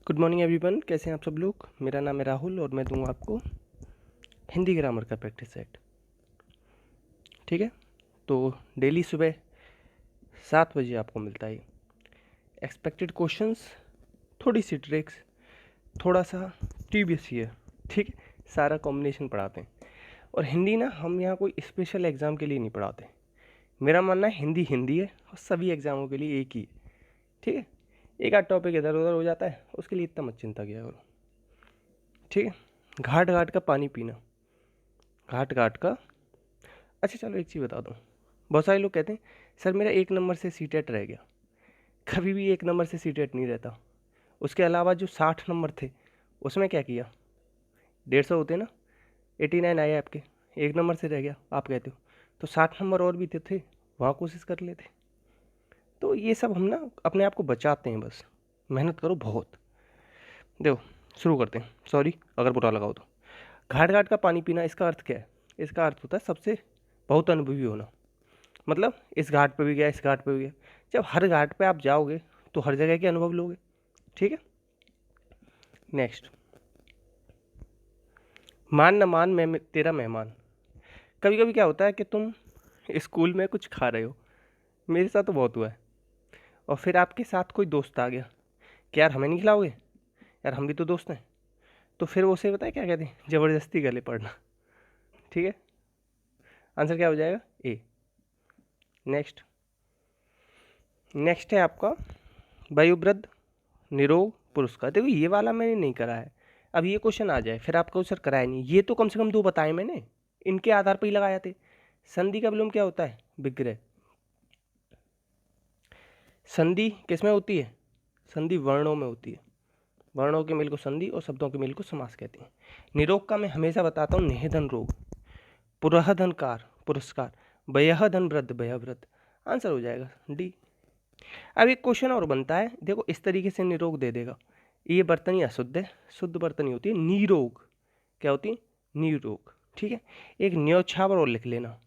Good morning everyone, कैसे हैं आप सब लोग। मेरा नाम है राहुल और मैं दूंगा आपको हिंदी ग्रामर का प्रैक्टिस सेट। ठीक है, तो डेली सुबह 7 बजे आपको मिलता है एक्सपेक्टेड क्वेश्चंस, थोड़ी सी ट्रिक्स, थोड़ा सा प्रीवियस ईयर। ठीक है, सारा कॉम्बिनेशन पढ़ाते हैं। और हिंदी ना हम यहाँ कोई स्पेशल एग्ज़ाम के लिए नहीं पढ़ाते। मेरा मानना है हिंदी हिंदी है और सभी एग्ज़ामों के लिए एक ही है। ठीक है, एक आध टॉपिक इधर उधर हो जाता है, उसके लिए इतना मत चिंता किया करो। ठीक है, घाट घाट का पानी पीना, घाट घाट का। अच्छा चलो एक चीज़ बता दूँ, बहुत सारे लोग कहते हैं सर मेरा 1 नंबर से सीटेट रह गया। कभी भी 1 नंबर से सीटेट नहीं रहता। उसके अलावा जो 60 नंबर थे उसमें क्या किया, 150 होते ना, 89 आए आपके, 1 नंबर से रह गया आप कहते हो, तो 60 नंबर और भी थे, वहाँ कोशिश कर लेते। तो ये सब हम ना अपने आप को बचाते हैं, बस मेहनत करो बहुत। देखो शुरू करते हैं, सॉरी अगर बुरा लगाओ तो। घाट घाट का पानी पीना, इसका अर्थ क्या है? इसका अर्थ होता है सबसे बहुत अनुभवी होना। मतलब इस घाट पे भी गया, इस घाट पे भी गया। जब हर घाट पे आप जाओगे तो हर जगह के अनुभव लोगे। ठीक है, नेक्स्ट, मान न मान मैं तेरा मेहमान। कभी कभी क्या होता है कि तुम स्कूल में कुछ खा रहे हो, मेरे साथ तो बहुत हुआ है, और फिर आपके साथ कोई दोस्त आ गया कि यार हमें नहीं खिलाओगे, यार हम भी तो दोस्त हैं। तो फिर वो उसे बताए क्या कहते हैं, ज़बरदस्ती गले पड़ना। ठीक है, आंसर क्या हो जाएगा? ए। नेक्स्ट, नेक्स्ट है आपका वयोवृद्ध निरोग पुरस्कार। देखो ये वाला मैंने नहीं करा है। अब ये क्वेश्चन आ जाए फिर आपको सर कराया नहीं, ये तो कम से कम 2 बताए मैंने, इनके आधार पर ही लगाया थे। संधि का विलोम क्या होता है? विग्रह। संधि किस में होती है? संधि वर्णों में होती है। वर्णों के मेल को संधि और शब्दों के मेल को समास कहते हैं। निरोग का मैं हमेशा बताता हूँ निहेधन रोग, पुरहधनकार पुरस्कार, वयहधन वृद्ध वयवृद्ध। आंसर हो जाएगा डी। अब एक क्वेश्चन और बनता है, देखो इस तरीके से निरोग दे देगा, ये बर्तनी अशुद्ध है, शुद्ध बर्तनी होती है निरोग। क्या होती है? निरोग। ठीक है, एक न्योछावर और लिख लेना,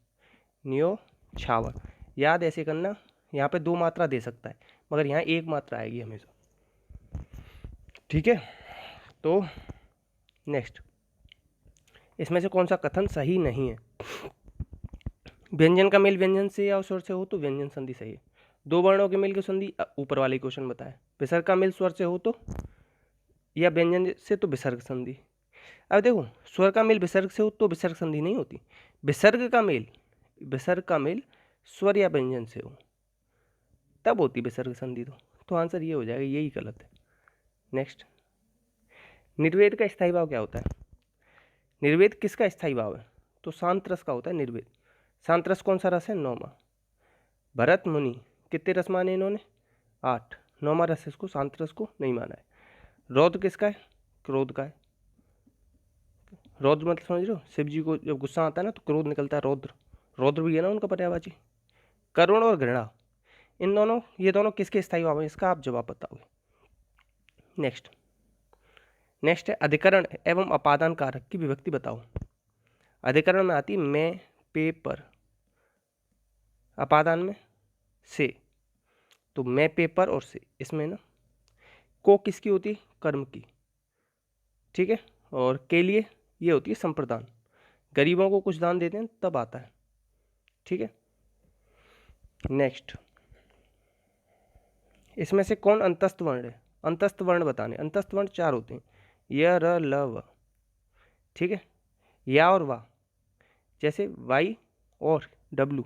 न्योछावर। याद ऐसे करना, यहाँ पे 2 मात्रा दे सकता है मगर यहाँ 1 मात्रा आएगी हमेशा। ठीक है, तो नेक्स्ट, इसमें से कौन सा कथन सही नहीं है? व्यंजन का मेल व्यंजन से या स्वर से हो तो व्यंजन संधि सही है। 2 वर्णों के मेल की संधि ऊपर वाले क्वेश्चन बताए। विसर्ग का मेल स्वर से हो तो, या व्यंजन से तो विसर्ग संधि। अब देखो स्वर का मेल विसर्ग से हो तो विसर्ग संधि नहीं होती, विसर्ग का मेल स्वर या व्यंजन से हो तब होती विसर्ग संधि। तो आंसर ये हो जाएगा, यही गलत है। नेक्स्ट, निर्वेद का स्थायी भाव क्या होता है? निर्वेद किसका स्थायी भाव है? तो शांत रस का होता है निर्वेद। शांत रस कौन सा रस है? 9वां। भरत मुनि कितने रस माने इन्होंने? 8। 9वां रस इसको शांत रस को नहीं माना है। रौद्र किसका है? क्रोध का है। रौद्र मतलब समझ रहे हो, शिव जी को जब गुस्सा आता है ना तो क्रोध निकलता है, रौद्र। रौद्र भी है ना उनका पर्यायवाची। करुण और घृणा, इन दोनों, ये दोनों किसके स्थायी भाव है? इसका आप जवाब बताओगे। नेक्स्ट, नेक्स्ट है अधिकरण एवं अपादान कारक की विभक्ति बताओ। अधिकरण में आती मैं, पे, पर। अपादान में से, तो मैं, पे, पर और से। इसमें ना को किसकी होती है? कर्म की। ठीक है, और के लिए ये होती है संप्रदान। गरीबों को कुछ दान देते हैं तब आता है। ठीक है, नेक्स्ट, इसमें से कौन अंतस्थ वर्ण है? अंतस्थ वर्ण बताने। अंतस्थ वर्ण 4 होते हैं, य, र, ल, व। ठीक है, या और वा, जैसे वाई और डब्लू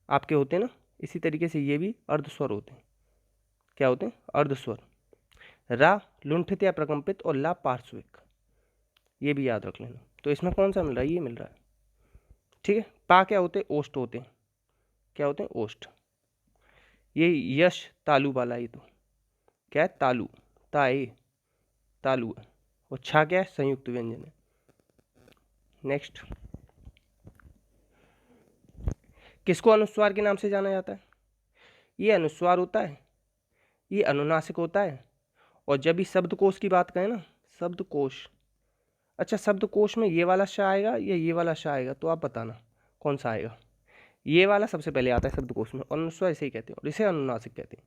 आपके होते हैं ना, इसी तरीके से ये भी अर्धस्वर होते हैं। क्या होते हैं? अर्धस्वर। रा लुंठित या प्रकंपित और ला पार्श्विक, ये भी याद रख लेना। तो इसमें कौन सा मिल रहा है? ये मिल रहा है। ठीक है, पा क्या होते हैं? ओष्ठ होते हैं। क्या होते हैं? ओष्ठ। ये यश तालु वाला, ये तो क्या है? तालु, ताए, तालु है। और छा क्या है? संयुक्त व्यंजन है। नेक्स्ट, किसको अनुस्वार के नाम से जाना जाता है? ये अनुस्वार होता है, ये अनुनासिक होता है, और जब भी शब्दकोश की बात करें ना, शब्दकोश, अच्छा शब्दकोश में ये वाला श आएगा या ये वाला श आएगा, तो आप बताना कौन सा आएगा। ये वाला सबसे पहले आता है शब्दकोश में, और अनुस्वार इसे ही कहते हैं और इसे अनुनासिक कहते हैं।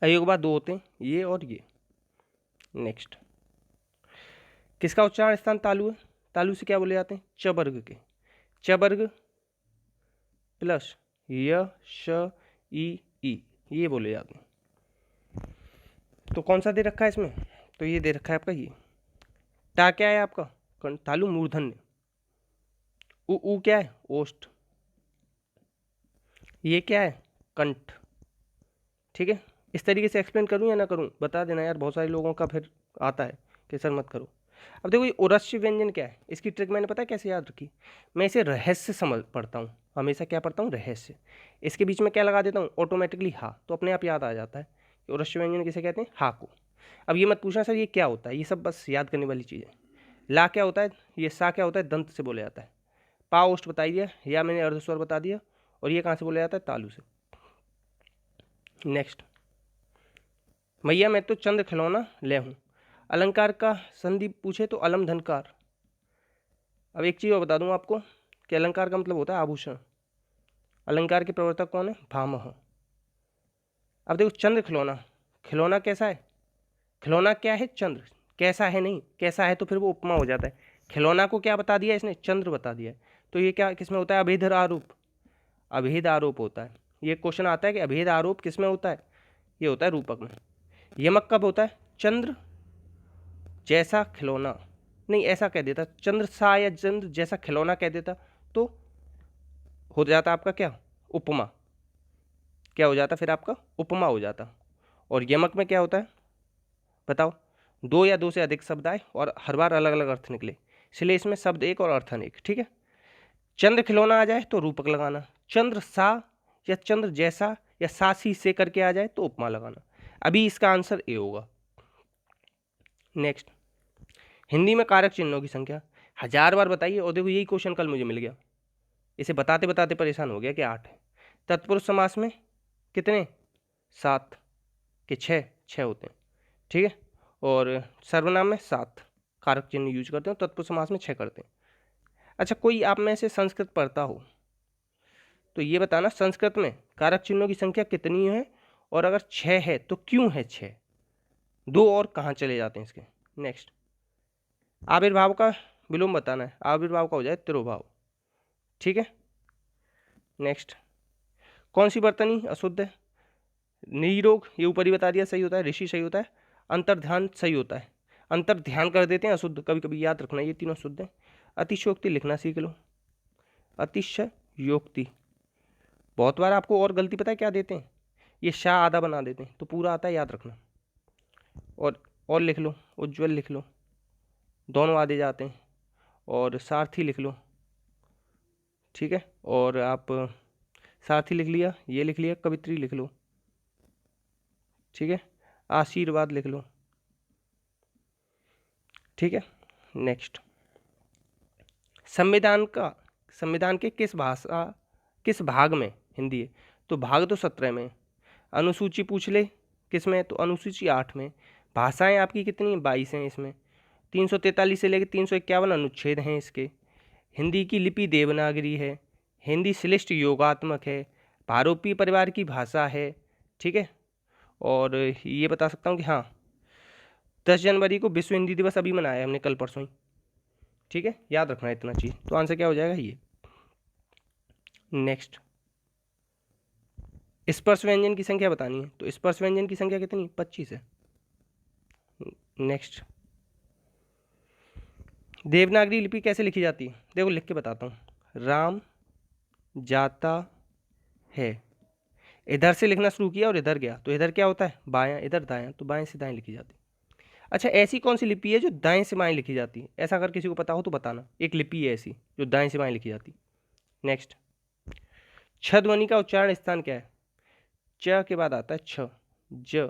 अयोगवा 2 होते हैं, ये और ये। नेक्स्ट, किसका उच्चारण स्थान तालु है? तालु से क्या बोले जाते हैं? च वर्ग के। च वर्ग प्लस य श ई ये बोले जाते हैं। तो कौन सा दे रखा है इसमें? तो ये दे रखा है आपका ये। टा क्या है आपका? तालु मूर्धन्य। उ क्या है? ओष्ठ। ये क्या है? कंठ। ठीक है, इस तरीके से एक्सप्लेन करूं या ना करूं बता देना यार, बहुत सारे लोगों का फिर आता है कि सर मत करो। अब देखो ये उरस्य व्यंजन क्या है, इसकी ट्रिक मैंने पता है कैसे याद रखी? मैं इसे रहस्य समझ पढ़ता हूँ, हमेशा क्या पढ़ता हूँ? रहस्य। इसके बीच में क्या लगा देता हूँ? ऑटोमेटिकली हा, तो अपने आप याद आ जाता है कि उरस्य व्यंजन किसे कहते हैं? हा को। अब ये मत पूछना सर ये क्या होता है, ये सब बस याद करने वाली चीज़ है। ला क्या होता है? ये सा क्या होता है? दंत से बोला जाता है। पा ओष्ठ बता दिया, या मैंने अर्धस्वर बता दिया, और ये कहाँ से बोला जाता है? तालु से। नेक्स्ट, मैया मैं तो चंद्र खिलौना ले हूँ। अलंकार का संधि पूछे तो अलम धनकार। अब एक चीज़ और बता दूँ आपको कि अलंकार का मतलब होता है आभूषण। अलंकार के प्रवर्तक कौन है? भामह। अब देखो चंद्र खिलौना, खिलौना कैसा है? खिलौना क्या है? चंद्र। कैसा है नहीं, कैसा है तो फिर वो उपमा हो जाता है। खिलौना को क्या बता दिया इसने? चंद्र बता दिया है। तो ये क्या किसमें होता है? अभेद आरोप। अभेद आरोप होता है। ये क्वेश्चन आता है कि अभेद आरोप किसमें होता है? ये होता है रूपक में। यमक कब होता है? चंद्र जैसा खिलौना, नहीं ऐसा कह देता, चंद्र सा या चंद्र जैसा खिलौना कह देता तो हो जाता आपका क्या? उपमा। क्या हो जाता फिर आपका? उपमा हो जाता। और यमक में क्या होता है बताओ? दो या दो से अधिक शब्द आए और हर बार अलग अलग अर्थ निकले, इसलिए इसमें शब्द एक और अर्थ अनेक। ठीक है, चंद्र खिलौना आ जाए तो रूपक लगाना, चंद्र सा या चंद्र जैसा या सासी से करके आ जाए तो उपमा लगाना। अभी इसका आंसर ए होगा। नेक्स्ट, हिंदी में कारक चिन्हों की संख्या 1000 बार बताइए, और देखो यही क्वेश्चन कल मुझे मिल गया, इसे बताते बताते परेशान हो गया कि 8 है। तत्पुरुष समास में कितने? 7 के 6 होते हैं। ठीक है, और सर्वनाम में 7 कारक चिन्ह यूज करते हैं, तत्पुरुष समास में 6 करते हैं। अच्छा, कोई आप में से संस्कृत पढ़ता हो तो ये बताना संस्कृत में कारक चिन्हों की संख्या कितनी है, और अगर 6 है तो क्यों है 6? 2 और कहाँ चले जाते हैं इसके? नेक्स्ट, आविर्भाव का विलोम बताना है, आविर्भाव का हो जाए तिरोभाव। ठीक है, नेक्स्ट, कौन सी बर्तनी अशुद्ध है? निरोग, ये ऊपर ही बता दिया सही होता है, ऋषि सही होता है, अंतर्ध्यान सही होता है। अंतर ध्यान कर देते हैं अशुद्ध, कभी कभी याद रखना ये तीनों शुद्ध है। अतिशयोक्ति लिखना सीख लो, अतिशयोक्ति। बहुत बार आपको और गलती पता है क्या देते हैं? ये शाह आधा बना देते हैं, तो पूरा आता है, याद रखना। और लिख लो, उज्ज्वल लिख लो, दोनों आधे जाते हैं, और सारथी लिख लो। ठीक है, और आप सारथी लिख लिया, ये लिख लिया, कवित्री लिख लो। ठीक है, आशीर्वाद लिख लो। ठीक है, नेक्स्ट, संविधान के किस भाग में हिंदी है? तो भाग तो 17 में। अनुसूची पूछ ले किस में? तो अनुसूची 8 में। भाषाएं आपकी कितनी? 22 हैं इसमें। 343 से लेकर 351 अनुच्छेद हैं इसके। हिंदी की लिपि देवनागरी है, हिंदी श्लिष्ट योगात्मक है, भारोपी परिवार की भाषा है। ठीक है, और ये बता सकता हूँ कि हाँ 10 जनवरी को विश्व हिंदी दिवस अभी मनाया है हमने, कल परसों ही। ठीक है, याद रखना है इतना चीज़, तो आंसर क्या हो जाएगा? ये। नेक्स्ट, स्पर्श व्यंजन की संख्या बतानी है, तो स्पर्श व्यंजन की संख्या कितनी? 25 है। नेक्स्ट, देवनागरी लिपि कैसे लिखी जाती है? देखो लिख के बताता हूँ। राम जाता है, इधर से लिखना शुरू किया और इधर गया, तो इधर क्या होता है? बायां, इधर दायां, तो बाएं से दाएं लिखी जाती है। अच्छा, ऐसी कौन सी लिपि है जो दाएं से बाएं लिखी जाती है? ऐसा अगर किसी को पता हो तो बताना, एक लिपि है ऐसी जो दाएं से बाएं लिखी जाती है। नेक्स्ट, छ ध्वनि का उच्चारण स्थान क्या है? च के बाद आता है छ, ज,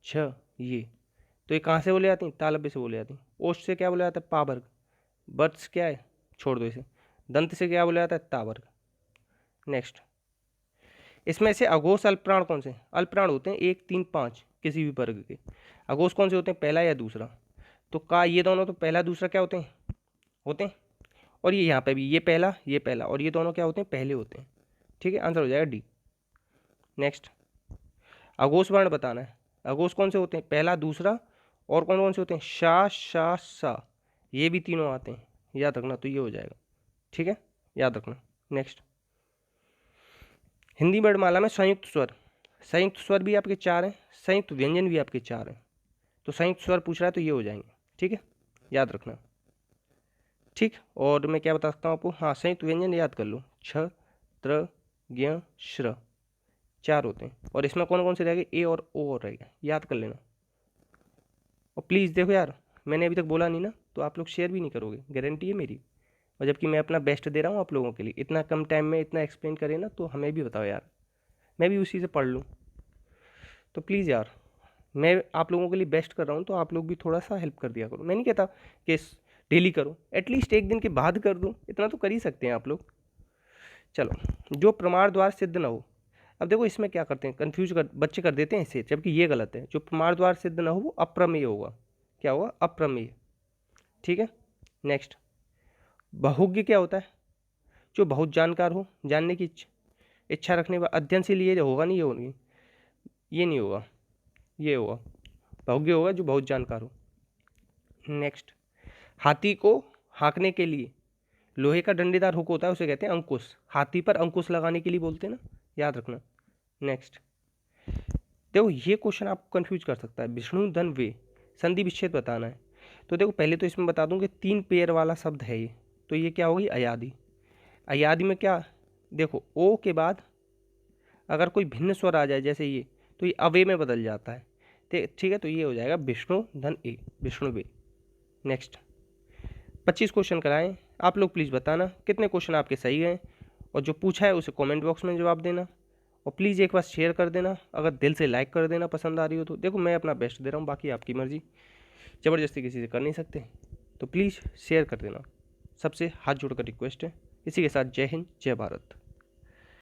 छ, ये, तो ये कहाँ से बोले जाती हैं? तालव्य से बोले जाती हैं। ओष्ठ से क्या बोला जाता है? पा वर्ग। वर्ष क्या है? छोड़ दो इसे। दंत से क्या बोला जाता है? ता वर्ग। नेक्स्ट, इसमें से अघोष अल्पप्राण कौन से? अल्पप्राण होते हैं 1, 3, 5 किसी भी वर्ग के। अघोष कौन से होते हैं? पहला या दूसरा। तो का ये दोनों तो पहला दूसरा क्या होते हैं? और ये यहाँ पे भी ये पहला और ये दोनों क्या होते हैं? पहले होते हैं। ठीक है, आंसर हो जाएगा डी। नेक्स्ट, अघोष वर्ण बताना है। अघोष कौन से होते हैं? पहला, दूसरा और कौन कौन से होते हैं, शा शा सा, ये भी तीनों आते हैं, याद रखना। तो ये हो जाएगा, ठीक है, याद रखना। नेक्स्ट, हिंदी वर्णमाला में संयुक्त स्वर भी आपके 4 हैं, संयुक्त व्यंजन भी आपके 4 हैं। तो संयुक्त स्वर पूछ रहा है तो ये हो जाएंगे, ठीक है, याद रखना। ठीक, और मैं क्या बता सकता हूँ आपको, हाँ संयुक्त व्यंजन याद कर लो, छ त्र ज्ञ श्र, 4 होते हैं। और इसमें कौन कौन से रहेंगे, ए और ओ और रहेगा, याद कर लेना। और प्लीज़ देखो यार, मैंने अभी तक बोला नहीं ना, तो आप लोग शेयर भी नहीं करोगे, गारंटी है मेरी। और जबकि मैं अपना बेस्ट दे रहा हूँ आप लोगों के लिए, इतना कम टाइम में इतना एक्सप्लेन करें ना, तो हमें भी बताओ यार, मैं भी उसी से पढ़ लूँ। तो प्लीज़ यार, मैं आप लोगों के लिए बेस्ट कर रहा हूँ, तो आप लोग भी थोड़ा सा हेल्प कर दिया करो। मैं नहीं कहता कि डेली करो, एटलीस्ट एक दिन के बाद कर दूँ, इतना तो कर ही सकते हैं आप लोग। चलो, जो प्रमाण द्वारा सिद्ध ना हो, अब देखो इसमें क्या करते हैं, कंफ्यूज कर बच्चे कर देते हैं इसे, जबकि ये गलत है। जो प्रमाण द्वारा सिद्ध ना हो वो अप्रमेय होगा, क्या होगा, अप्रमेय, ठीक है। नेक्स्ट, बहुज्ञ क्या होता है, जो बहुत जानकार हो, जानने की इच्छा रखने वाला, अध्ययन से लिए होगा नहीं, ये होगी, ये नहीं होगा, ये होगा, बहुज्ञ होगा जो बहुत जानकार हो। नेक्स्ट, हाथी को हाँकने के लिए लोहे का डंडेदार हुक होता है, उसे कहते हैं अंकुश, हाथी पर अंकुश लगाने के लिए बोलते हैं ना, याद रखना। नेक्स्ट, देखो ये क्वेश्चन आपको कंफ्यूज कर सकता है, विष्णु धन वे, संधि विच्छेद बताना है। तो देखो पहले तो इसमें बता दूं कि 3 पेयर वाला शब्द है ये, तो ये क्या होगी, अयादि। अयादि में क्या, देखो ओ के बाद अगर कोई भिन्न स्वर आ जाए जैसे ये, तो ये अवे में बदल जाता है, ठीक है। तो ये हो जाएगा विष्णु धन ए, विष्णु वे। नेक्स्ट, 25 क्वेश्चन कराएं, आप लोग प्लीज़ बताना कितने क्वेश्चन आपके सही गए, और जो पूछा है उसे कमेंट बॉक्स में जवाब देना। और प्लीज़ एक बार शेयर कर देना, अगर दिल से लाइक कर देना पसंद आ रही हो तो। देखो मैं अपना बेस्ट दे रहा हूँ, बाकी आपकी मर्ज़ी, ज़बरदस्ती किसी से कर नहीं सकते, तो प्लीज़ शेयर कर देना, सबसे हाथ जोड़कर रिक्वेस्ट है। इसी के साथ जय हिंद, जय भारत।